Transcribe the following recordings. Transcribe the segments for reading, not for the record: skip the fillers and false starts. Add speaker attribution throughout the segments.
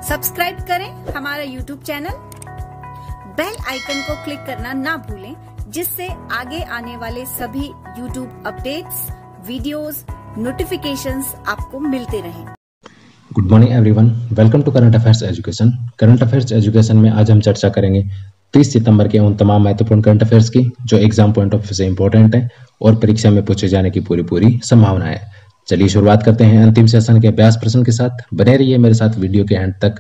Speaker 1: Subscribe करें हमारा YouTube channel, bell icon को क्लिक करना ना भूलें, जिससे आगे आने वाले सभी YouTube अपडेट्स, वीडियोस, नोटिफिकेशंस आपको मिलते रहें।
Speaker 2: Good morning everyone, welcome to current affairs education. Current affairs education में आज हम चर्चा करेंगे 30 सितंबर के उन तमाम महत्वपूर्ण करंट अफेयर्स की जो एग्जाम पॉइंट ऑफ व्यू से इंपॉर्टेंट है और परीक्षा में पूछे जाने की पूरी संभावना है। चलिए शुरुआत करते हैं अंतिम सेशन के अभ्यास प्रश्न के साथ। बने रहिए मेरे साथ वीडियो के एंड तक,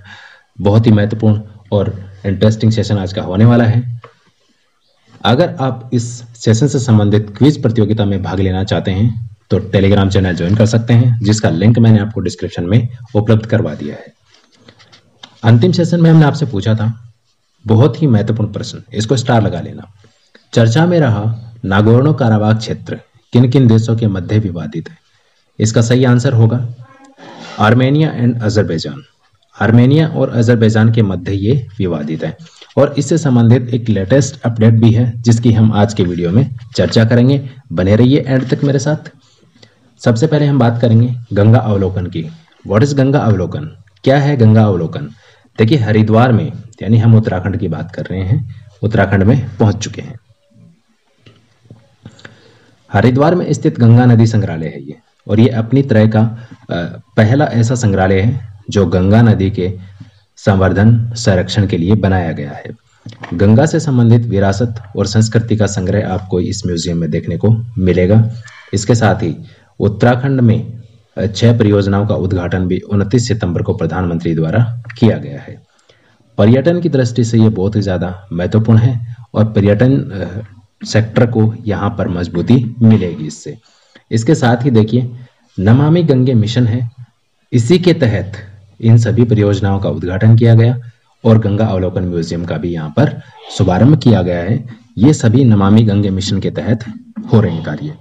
Speaker 2: बहुत ही महत्वपूर्ण और इंटरेस्टिंग सेशन आज का होने वाला है। अगर आप इस सेशन से संबंधित क्विज प्रतियोगिता में भाग लेना चाहते हैं तो टेलीग्राम चैनल ज्वाइन कर सकते हैं, जिसका लिंक मैंने आपको डिस्क्रिप्शन में उपलब्ध करवा दिया है। अंतिम सेशन में हमने आपसे पूछा था बहुत ही महत्वपूर्ण प्रश्न, इसको स्टार लगा लेना। चर्चा में रहा नागोर्नो काराबाख क्षेत्र किन किन देशों के मध्य विवादित है? इसका सही आंसर होगा आर्मेनिया एंड अजरबैजान। आर्मेनिया और अजरबैजान के मध्य ये विवादित है और इससे संबंधित एक लेटेस्ट अपडेट भी है जिसकी हम आज के वीडियो में चर्चा करेंगे। बने रहिए एंड तक मेरे साथ। सबसे पहले हम बात करेंगे गंगा अवलोकन की। व्हाट इज गंगा अवलोकन? क्या है गंगा अवलोकन? देखिए, हरिद्वार में, यानी हम उत्तराखंड की बात कर रहे हैं, उत्तराखंड में पहुंच चुके हैं। हरिद्वार में स्थित गंगा नदी संग्रहालय है ये, और ये अपनी तरह का पहला ऐसा संग्रहालय है जो गंगा नदी के संवर्धन संरक्षण के लिए बनाया गया है। गंगा से संबंधित विरासत और संस्कृति का संग्रह आपको इस म्यूजियम में देखने को मिलेगा। इसके साथ ही उत्तराखंड में 6 परियोजनाओं का उद्घाटन भी 29 सितंबर को प्रधानमंत्री द्वारा किया गया है। पर्यटन की दृष्टि से ये बहुत ही ज्यादा महत्वपूर्ण है और पर्यटन सेक्टर को यहाँ पर मजबूती मिलेगी इससे। इसके साथ ही देखिए, नमामि गंगे मिशन है, इसी के तहत इन सभी परियोजनाओं का उद्घाटन किया गया और गंगा अवलोकन म्यूजियम का भी यहाँ पर शुभारंभ किया गया है। ये सभी नमामि गंगे मिशन के तहत हो रहे हैं कार्य।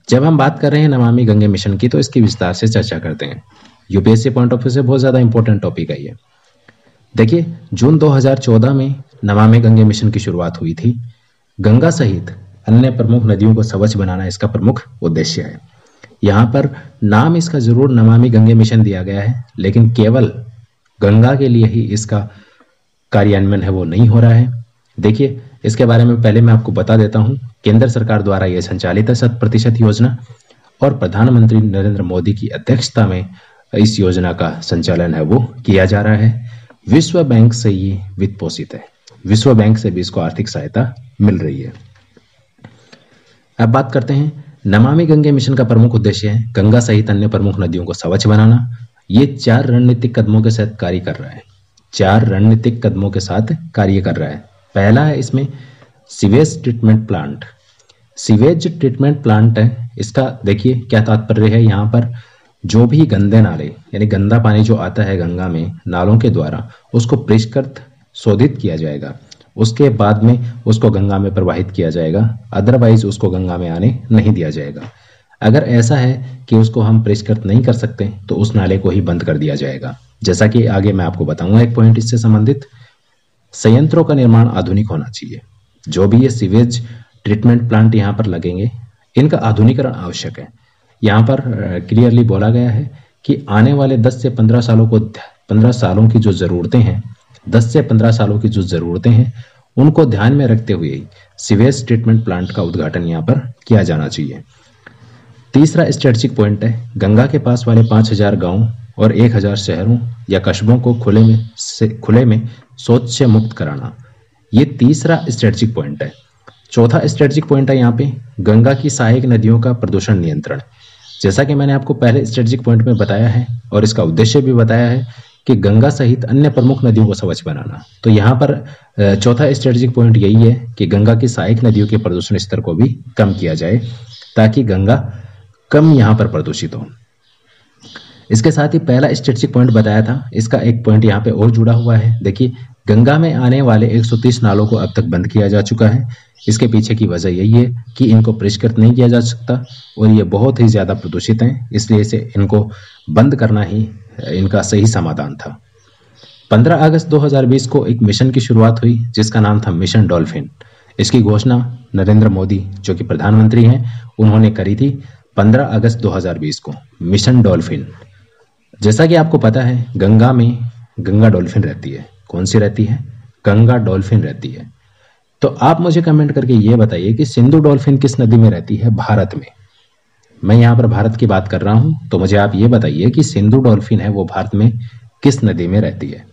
Speaker 2: जब हम बात कर रहे हैं नमामि गंगे मिशन की तो इसकी विस्तार से चर्चा करते हैं। यूपीएससी पॉइंट ऑफ व्यू से बहुत ज्यादा इंपॉर्टेंट टॉपिक है ये। देखिए, जून 2014 में नमामि गंगे मिशन की शुरुआत हुई थी। गंगा सहित अन्य प्रमुख नदियों को स्वच्छ बनाना इसका प्रमुख उद्देश्य है। यहाँ पर नाम इसका जरूर नमामि गंगे मिशन दिया गया है, लेकिन केवल गंगा के लिए ही इसका कार्यान्वयन है वो नहीं हो रहा है। देखिए, इसके बारे में पहले मैं आपको बता देता हूँ। केंद्र सरकार द्वारा यह संचालित है 100% योजना, और प्रधानमंत्री नरेंद्र मोदी की अध्यक्षता में इस योजना का संचालन है वो किया जा रहा है। विश्व बैंक से ये वित्त पोषित है, विश्व बैंक से भी इसको आर्थिक सहायता मिल रही है। अब बात करते हैं नमामि गंगे मिशन का प्रमुख उद्देश्य है गंगा सहित अन्य प्रमुख नदियों को स्वच्छ बनाना। ये 4 रणनीतिक कदमों के साथ कार्य कर रहा है। 4 रणनीतिक कदमों के साथ कार्य कर रहा है। पहला है इसमें sewage treatment plant. Sewage treatment plant है, इसका देखिए क्या तात्पर्य है। यहाँ पर जो भी गंदे नाले, यानी गंदा पानी जो आता है गंगा में नालों के द्वारा, उसको परिष्कृत शोधित किया जाएगा। उसके बाद में उसको गंगा में प्रवाहित किया जाएगा, अदरवाइज उसको गंगा में आने नहीं दिया जाएगा। अगर ऐसा है कि उसको हम परिष्कृत नहीं कर सकते तो उस नाले को ही बंद कर दिया जाएगा। जैसा कि आगे मैं आपको बताऊंगा एक पॉइंट इससे संबंधित। संयंत्रों का निर्माण आधुनिक होना चाहिए। जो भी ये सीवेज ट्रीटमेंट प्लांट यहाँ पर लगेंगे, इनका आधुनिकीकरण आवश्यक है। यहाँ पर क्लियरली बोला गया है कि आने वाले 10 से 15 सालों की जो जरूरतें हैं, 10 से 15 सालों की जो जरूरतें हैं, उनको ध्यान में रखते हुए सीवेज ट्रीटमेंट प्लांट का उद्घाटन यहाँ पर किया जाना चाहिए। तीसरा स्ट्रेटेजिक पॉइंट है गंगा के पास वाले 5000 गांव और 1000 शहरों या कस्बों को खुले में शौच से मुक्त कराना। ये तीसरा स्ट्रेटेजिक पॉइंट है। चौथा स्ट्रेटेजिक पॉइंट है यहाँ पे गंगा की सहायक नदियों का प्रदूषण नियंत्रण। जैसा कि मैंने आपको पहले स्ट्रेटेजिक पॉइंट में बताया है और इसका उद्देश्य भी बताया है कि गंगा सहित अन्य प्रमुख नदियों को स्वच्छ बनाना। तो यहाँ पर चौथा स्ट्रेटेजिक पॉइंट यही है कि गंगा की सहायक नदियों के प्रदूषण स्तर को भी कम किया जाए ताकि गंगा कम यहाँ पर प्रदूषित हो। इसके साथ ही पहला स्ट्रेटेजिक पॉइंट बताया था, इसका एक पॉइंट यहाँ पे और जुड़ा हुआ है। देखिए, गंगा में आने वाले 130 नालों को अब तक बंद किया जा चुका है। इसके पीछे की वजह यही है कि इनको परिष्कृत नहीं किया जा सकता और ये बहुत ही ज्यादा प्रदूषित हैं, इसलिए इसे इनको बंद करना ही इनका सही समाधान था। 15 अगस्त 2020 को एक मिशन की शुरुआत हुई जिसका नाम था मिशन डॉल्फिन। इसकी घोषणा नरेंद्र मोदी जो कि प्रधानमंत्री हैं उन्होंने करी थी 15 अगस्त 2020 को, मिशन डॉल्फिन। जैसा कि आपको पता है गंगा में गंगा डॉल्फिन रहती है। कौन सी रहती है? गंगा डॉल्फिन रहती है। तो आप मुझे कमेंट करके ये बताइए कि सिंधु डॉल्फिन किस नदी में रहती है भारत में। मैं यहाँ पर भारत की बात कर रहा हूं, तो मुझे आप ये बताइए कि सिंधु डॉल्फिन है वो भारत में किस नदी में रहती है।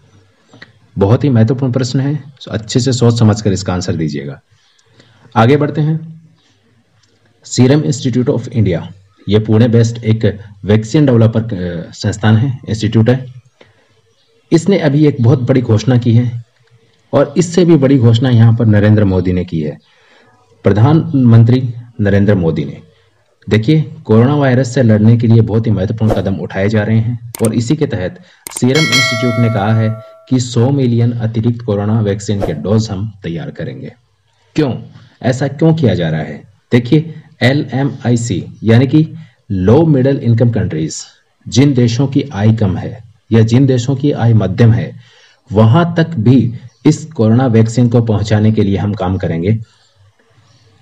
Speaker 2: बहुत ही महत्वपूर्ण प्रश्न है, तो अच्छे से सोच समझ कर इसका आंसर दीजिएगा। आगे बढ़ते हैं। सीरम इंस्टीट्यूट ऑफ इंडिया, ये पुणे बेस्ड एक वैक्सीन डेवलपर संस्थान है, इंस्टीट्यूट है। इसने अभी एक बहुत बड़ी घोषणा की है, और इससे भी बड़ी घोषणा यहाँ पर नरेंद्र मोदी ने की है, प्रधानमंत्री नरेंद्र मोदी ने। देखिए, कोरोना वायरस से लड़ने के लिए बहुत ही महत्वपूर्ण कदम उठाए जा रहे हैं, और इसी के तहत सीरम इंस्टीट्यूट ने कहा है कि 100 मिलियन अतिरिक्त कोरोना वैक्सीन के डोज हम तैयार करेंगे। क्यों ऐसा क्यों किया जा रहा है? देखिए, LMIC यानी कि लो मिडिल इनकम कंट्रीज, जिन देशों की आय कम है या जिन देशों की आय मध्यम है, वहां तक भी इस कोरोना वैक्सीन को पहुंचाने के लिए हम काम करेंगे।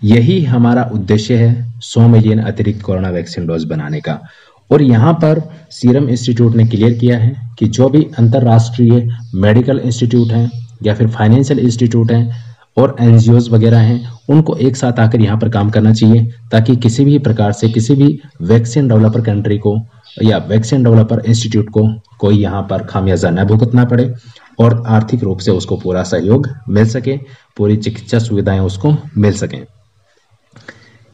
Speaker 2: यही हमारा उद्देश्य है, 100 मिलियन अतिरिक्त कोरोना वैक्सीन डोज बनाने का। और यहां पर सीरम इंस्टीट्यूट ने क्लियर किया है कि जो भी अंतरराष्ट्रीय मेडिकल इंस्टीट्यूट हैं या फिर फाइनेंशियल इंस्टीट्यूट हैं और NGOs वगैरह हैं, उनको एक साथ आकर यहाँ पर काम करना चाहिए, ताकि किसी भी प्रकार से किसी भी वैक्सीन डेवलपर कंट्री को या वैक्सीन डेवलपर इंस्टीट्यूट को कोई यहाँ पर खामियाजा न भुगतना पड़े, और आर्थिक रूप से उसको पूरा सहयोग मिल सके, पूरी चिकित्सा सुविधाएं उसको मिल सकें।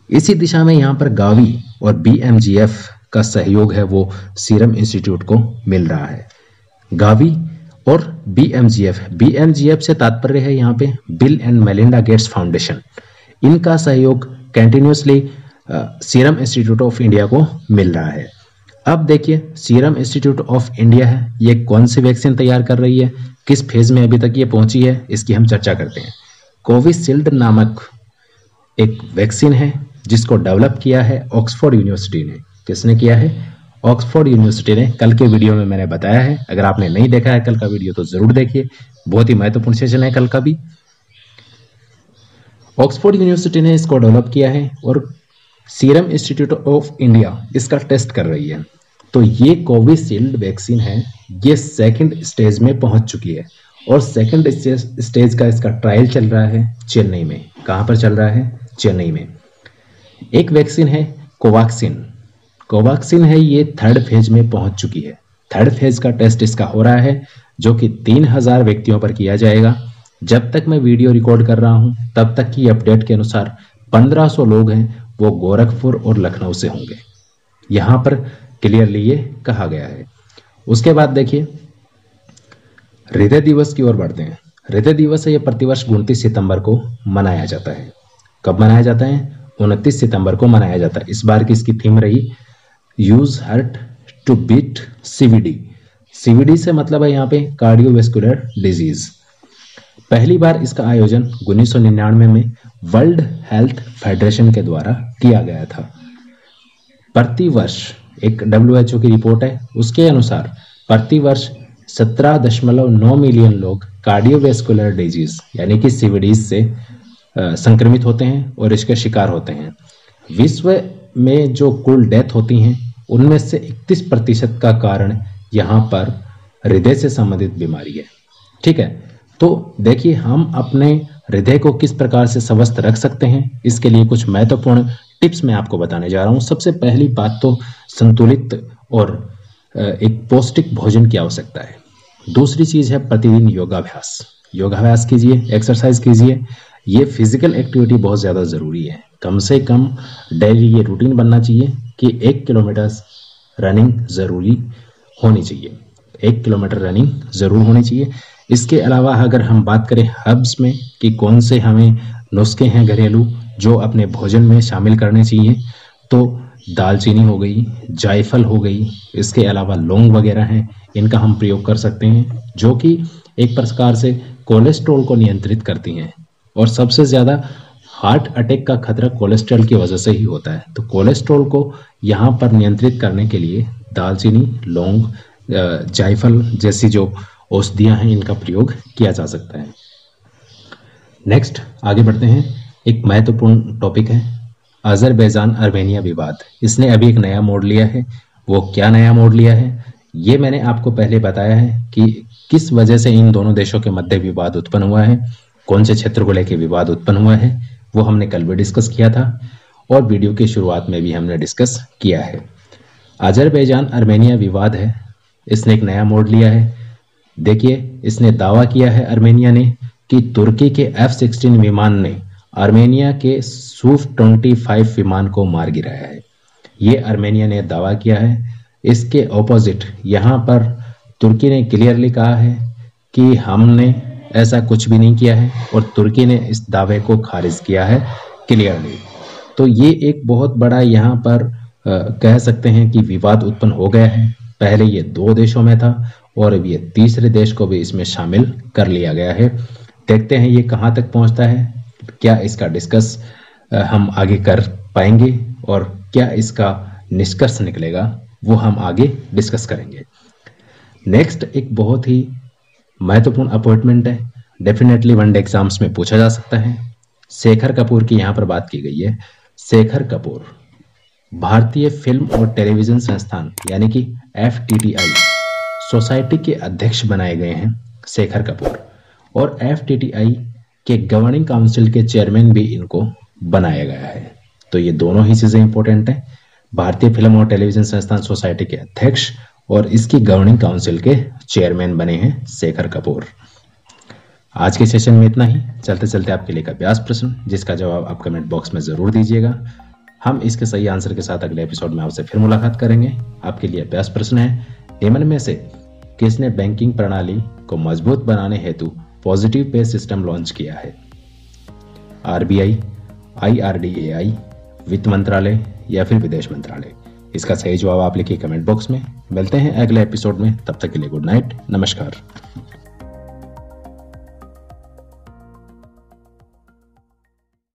Speaker 2: इसी दिशा में यहाँ पर गावी और BMGF का सहयोग है वो सीरम इंस्टीट्यूट को मिल रहा है। गावी और BMGF से तात्पर्य है यहाँ पे bill and Melinda Gates foundation. इनका सहयोग continuously serum institute of India को मिल रहा है। अब देखिए, सीरम इंस्टीट्यूट ऑफ इंडिया है, ये कौन सी वैक्सीन तैयार कर रही है, किस फेज में अभी तक ये पहुंची है, इसकी हम चर्चा करते हैं। कोविशील्ड नामक एक वैक्सीन है जिसको डेवलप किया है ऑक्सफोर्ड यूनिवर्सिटी ने। किसने किया है? ऑक्सफोर्ड यूनिवर्सिटी ने। कल के वीडियो में मैंने बताया है, अगर आपने नहीं देखा है कल का वीडियो तो जरूर देखिए, बहुत ही महत्वपूर्ण सेशन है कल का भी। ऑक्सफोर्ड यूनिवर्सिटी ने इसको डेवलप किया है और सीरम इंस्टीट्यूट ऑफ इंडिया इसका टेस्ट कर रही है। तो ये कोविशील्ड वैक्सीन है, ये सेकंड स्टेज में पहुंच चुकी है, और सेकंड स्टेज का इसका ट्रायल चल रहा है चेन्नई में। कहां पर चल रहा है? चेन्नई में। एक वैक्सीन है कोवैक्सीन है, ये थर्ड फेज में पहुंच चुकी है। थर्ड फेज का टेस्ट इसका हो रहा है, जो कि 3000 व्यक्तियों पर किया जाएगा। जब तक मैं वीडियो रिकॉर्ड कर रहा हूं तब तक की अपडेट के अनुसार 1500 लोग हैं, वो गोरखपुर और लखनऊ से होंगे, यहां पर क्लियरली ये कहा गया है। उसके बाद देखिए, हृदय दिवस की ओर बढ़ते हैं। हृदय दिवस है, ये प्रतिवर्ष 29 सितंबर को मनाया जाता है। कब मनाया जाता है? 29 सितंबर को मनाया जाता है। इस बार की इसकी थीम रही use heart to beat CVD से मतलब है यहाँ पे कार्डियोवैस्कुलर डिजीज। पहली बार इसका आयोजन 1999 में वर्ल्ड हेल्थ फेडरेशन के द्वारा किया गया था। प्रतिवर्ष एक WHO की रिपोर्ट है, उसके अनुसार प्रतिवर्ष 17.9 मिलियन लोग कार्डियोवैस्कुलर डिजीज यानी कि CVD से संक्रमित होते हैं और इसके शिकार होते हैं। विश्व में जो कुल डेथ होती हैं उनमें से 31% का कारण यहाँ पर हृदय से संबंधित बीमारी है। ठीक है, तो देखिए, हम अपने हृदय को किस प्रकार से स्वस्थ रख सकते हैं, इसके लिए कुछ महत्वपूर्ण टिप्स मैं आपको बताने जा रहा हूं। सबसे पहली बात तो संतुलित और एक पौष्टिक भोजन की आवश्यकता है। दूसरी चीज है प्रतिदिन योगाभ्यास कीजिए, एक्सरसाइज कीजिए। ये फिजिकल एक्टिविटी बहुत ज्यादा जरूरी है। कम से कम डेली ये रूटीन बनना चाहिए कि 1 किलोमीटर रनिंग जरूरी होनी चाहिए। 1 किलोमीटर रनिंग जरूर होनी चाहिए। इसके अलावा अगर हम बात करें हर्ब्स में कि कौन से हमें नुस्खे हैं घरेलू जो अपने भोजन में शामिल करने चाहिए, तो दालचीनी हो गई, जायफल हो गई, इसके अलावा लौंग वगैरह हैं, इनका हम प्रयोग कर सकते हैं, जो कि एक प्रकार से कोलेस्ट्रॉल को नियंत्रित करती हैं। और सबसे ज्यादा हार्ट अटैक का खतरा कोलेस्ट्रॉल की वजह से ही होता है। तो कोलेस्ट्रॉल को यहाँ पर नियंत्रित करने के लिए दालचीनी, लौंग, जायफल जैसी जो औषधियां हैं, इनका प्रयोग किया जा सकता है। नेक्स्ट आगे बढ़ते हैं। एक महत्वपूर्ण टॉपिक है अजरबैजान आर्मेनिया विवाद। इसने अभी एक नया मोड़ लिया है। वो क्या नया मोड़ लिया है, ये मैंने आपको पहले बताया है कि किस वजह से इन दोनों देशों के मध्य विवाद उत्पन्न हुआ है, कौन से क्षेत्र को लेकर विवाद उत्पन्न हुआ है, वो हमने कल भी डिस्कस किया था और वीडियो की शुरुआत में भी हमने डिस्कस किया है। अजरबैजान आर्मेनिया विवाद है, इसने एक नया मोड़ लिया है। देखिए, इसने दावा किया है आर्मेनिया ने कि तुर्की के F-16 विमान ने आर्मेनिया के Su-25 विमान को मार गिराया है। ये आर्मेनिया ने दावा किया है। इसके ऑपोजिट यहाँ पर तुर्की ने क्लियरली कहा है कि हमने ऐसा कुछ भी नहीं किया है और तुर्की ने इस दावे को खारिज किया है क्लियरली। तो ये एक बहुत बड़ा यहाँ पर कह सकते हैं कि विवाद उत्पन्न हो गया है। पहले ये 2 देशों में था और अब ये तीसरे देश को भी इसमें शामिल कर लिया गया है। देखते हैं ये कहाँ तक पहुँचता है, क्या इसका डिस्कस हम आगे कर पाएंगे और क्या इसका निष्कर्ष निकलेगा, वो हम आगे डिस्कस करेंगे। नेक्स्ट एक बहुत ही महत्वपूर्ण अपॉइंटमेंट है, डेफिनेटली वनडे एग्जाम्स में पूछा जा सकता है। शेखर कपूर की यहाँ पर बात की गई है। शेखर कपूर भारतीय फिल्म और टेलीविजन संस्थान यानी कि FTTI सोसाइटी के अध्यक्ष बनाए गए हैं शेखर कपूर, और FTTI के गवर्निंग काउंसिल के चेयरमैन भी इनको बनाया गया है। तो ये दोनों ही चीजें इंपॉर्टेंट हैं। भारतीय फिल्म और टेलीविजन संस्थान सोसाइटी के अध्यक्ष और इसकी गवर्निंग काउंसिल के चेयरमैन बने हैं शेखर कपूर। आज के सेशन में इतना ही। चलते चलते आपके लिए एक अभ्यास प्रश्न, जिसका जवाब आप कमेंट बॉक्स में जरूर दीजिएगा। हम इसके सही आंसर के साथ अगले एपिसोड में आपसे फिर मुलाकात करेंगे। आपके लिए अभ्यास प्रश्न है, निम्न में से किसने बैंकिंग प्रणाली को मजबूत बनाने हेतु पॉजिटिव पे सिस्टम लॉन्च किया है? RBI, IRDAI, वित्त मंत्रालय या फिर विदेश मंत्रालय? इसका सही जवाब आप लिखिए कमेंट बॉक्स में। मिलते हैं अगले एपिसोड में, तब तक के लिए गुड नाइट, नमस्कार।